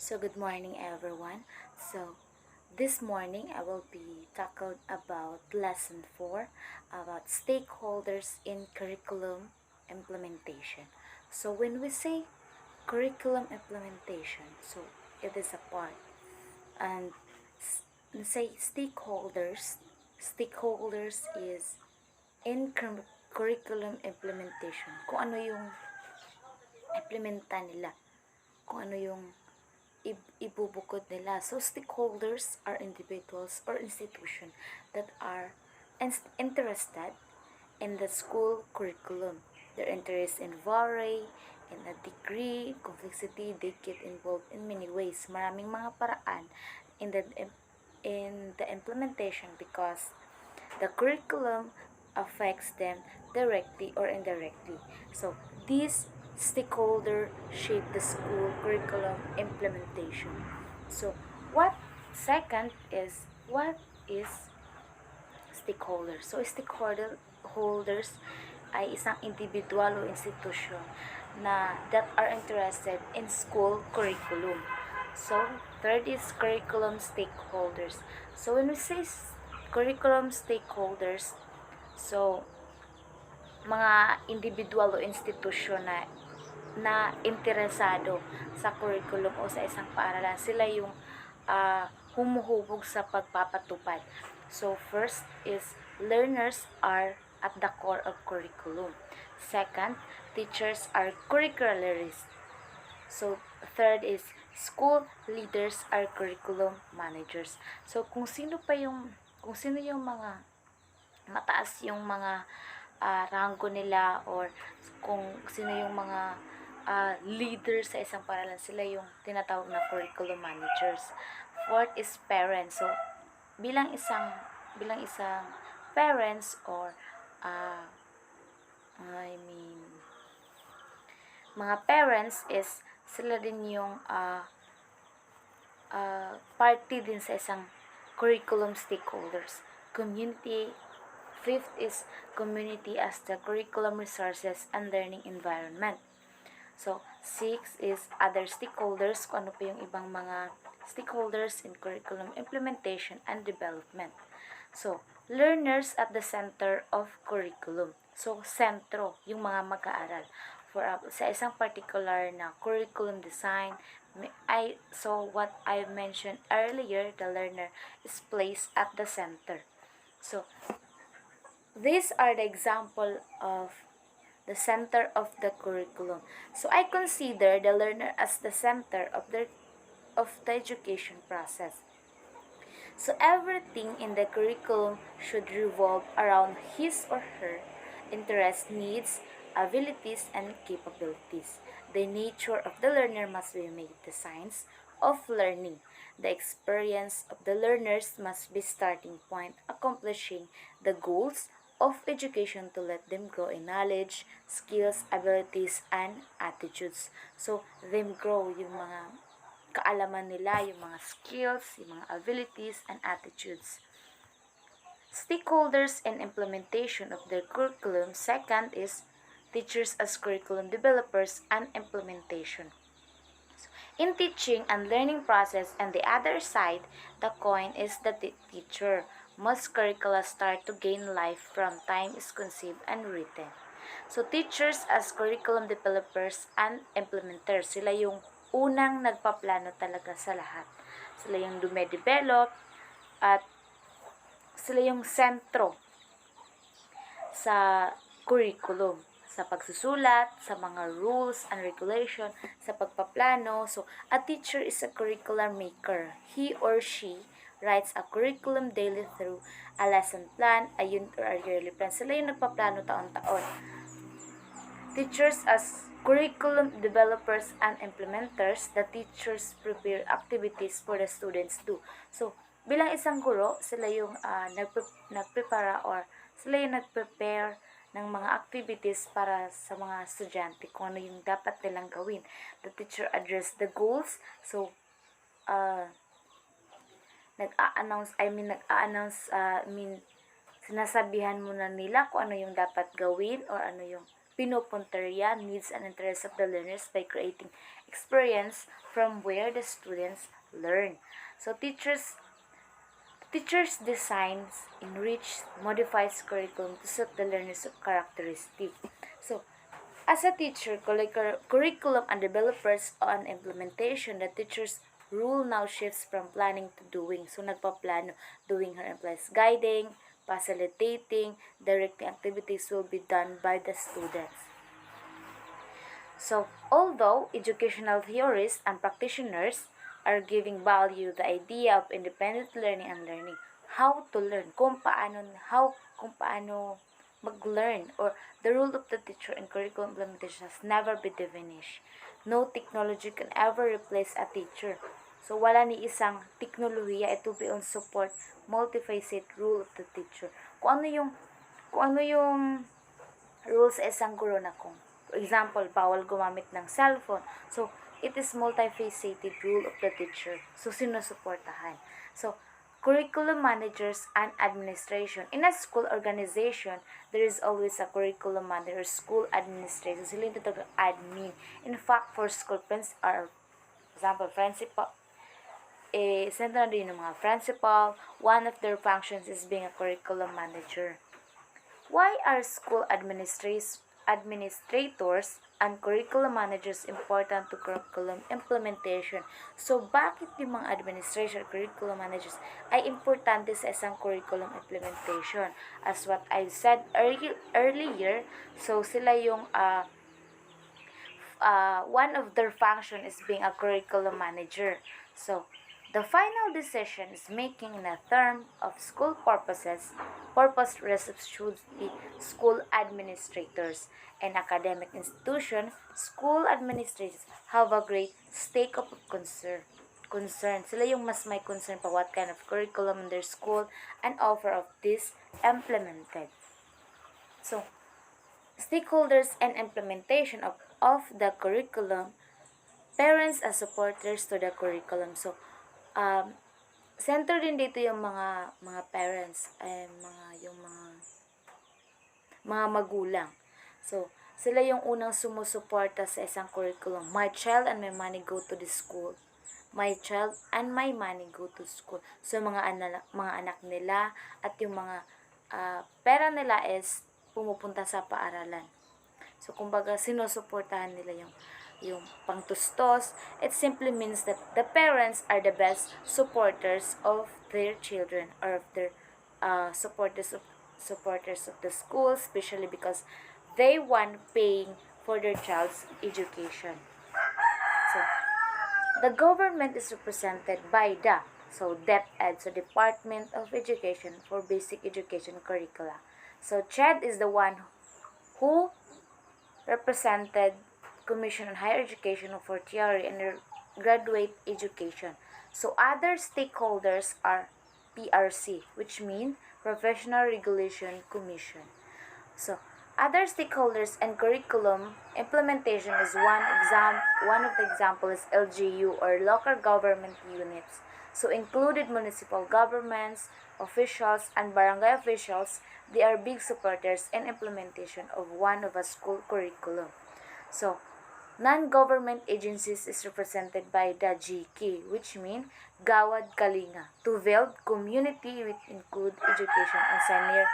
Good morning everyone. This morning I will be tackled about lesson 4 about stakeholders in curriculum implementation. When we say curriculum implementation, it is a part and say stakeholders is in curriculum implementation. Kung ano yung implementa nila, kung ano yung ibubukod nila. So, stakeholders are individuals or institution that are interested in the school curriculum. Their interests in vary, in a degree, complexity, they get involved in many ways. Maraming mga paraan in the implementation because the curriculum affects them directly or indirectly. So, these stakeholder shape the school curriculum implementation. So, what is stakeholders? So, stakeholders ay isang individual o institusyon na that are interested in school curriculum. So, third is curriculum stakeholders. So, when we say curriculum stakeholders, so, mga individual o institusyon na interesado sa curriculum o sa isang paaralan, sila yung humuhubog sa pagpapatupad. So, first is learners are at the core of curriculum. Second, teachers are curricularists. So, third is school leaders are curriculum managers. So, kung sino yung mga mataas yung mga ranggo nila or kung sino yung mga leader sa isang paaralan, sila yung tinatawag na curriculum managers. Fourth is parents. So, bilang isang parents or mga parents is sila din yung party din sa isang curriculum stakeholders. Community. Fifth is community as the curriculum resources and learning environment. So, 6 is other stakeholders, kung ano pa yung ibang mga stakeholders in curriculum implementation and development. So, learners at the center of curriculum. So, sentro, yung mga mag-aaral. Sa isang particular na curriculum design, what I mentioned earlier, the learner is placed at the center. So, these are the example of the center of the curriculum. So, I consider the learner as the center of the education process. So, everything in the curriculum should revolve around his or her interests, needs, abilities, and capabilities. The nature of the learner must be made the science of learning. The experience of the learners must be starting point, accomplishing the goals of education to let them grow in knowledge, skills, abilities, and attitudes. So, them grow yung mga kaalaman nila, yung mga skills, yung mga abilities, and attitudes. Stakeholders in implementation of their curriculum. Second is teachers as curriculum developers and implementation. In teaching and learning process, and the other side, the coin is the teacher. Most curricula start to gain life from time is conceived and written. So, teachers as curriculum developers and implementers, sila yung unang nagpaplano talaga sa lahat. Sila yung dume-develop at sila yung sentro sa curriculum, sa pagsusulat, sa mga rules and regulation, sa pagpaplano. So, a teacher is a curriculum maker. He or she writes a curriculum daily through a lesson plan, a unit or a yearly plan. Sila yung nagpaplano taon-taon. Teachers as curriculum developers and implementers, the teachers prepare activities for the students do. So, bilang isang guro, sila yung nagprepara or sila yung nagprepare ng mga activities para sa mga estudyante kung ano yung dapat nilang gawin. The teacher address the goals. So, sinasabihan muna nila kung ano yung dapat gawin or ano yung pinopunterya needs and interests of the learners by creating experience from where the students learn. So teachers designs, enrich, modifies curriculum to suit the learner's characteristic. So as a teacher, curriculum and developers on implementation, the teacher's role now shifts from planning to doing. So nagpaplano, doing her implies guiding, facilitating, directing activities will be done by the students. So, although educational theorists and practitioners are giving value the idea of independent learning and learning, how to learn, kung paano mag-learn, or the role of the teacher in curriculum implementation has never been diminished. No technology can ever replace a teacher. So, wala ni isang teknolohiya, ito beyond support multifaceted role of the teacher. Kung ano yung rules sa isang guro na kung, for example, bawal gumamit ng cellphone. So, it is multifaceted rule of the teacher. So, sinusuportahan. So, curriculum managers and administration. In a school organization, there is always a curriculum manager, school administration. Sila yung tatawag admin. In fact, for school example, principal, center na din yung mga principal. One of their functions is being a curriculum manager. Why are school administrators and curriculum managers important to curriculum implementation? So, bakit yung mga administration curriculum managers ay importante sa isang curriculum implementation? As what I said earlier, so sila yung one of their function is being a curriculum manager. So, the final decision is making in a term of school purpose rests should be school administrators and academic institution. School administrators have a great stake of concern. Sila yung mas may concern pa what kind of curriculum in their school and offer of this implemented. So, stakeholders and implementation of the curriculum, parents as supporters to the curriculum. So, center din dito yung mga parents, yung mga magulang. So, sila yung unang sumusuporta sa isang curriculum. My child and my money go to the school. My child and my money go to school. So, mga anak nila at yung mga pera nila is pumupunta sa paaralan. So, kumbaga, sinusuportahan nila yung pangtustos. It simply means that the parents are the best supporters of their children or of their supporters of the school, especially because they want paying for their child's education. So, the government is represented by DepEd, so Department of Education for Basic Education Curricula. So, CHED is the one who represented Commission on Higher Education for Theory and Graduate Education. So, other stakeholders are PRC, which means Professional Regulation Commission. So, other stakeholders and curriculum implementation is one of the examples is LGU or local government units. So, included municipal governments, officials, and barangay officials, they are big supporters in implementation of one of a school curriculum. So, non-government agencies is represented by the GK, which means Gawad Kalinga, to build community with include education and senior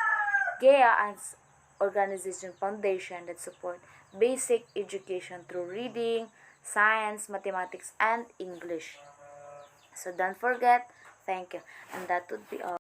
GEA as organization foundation that support basic education through reading, science, mathematics, and English. So don't forget, thank you. And that would be all.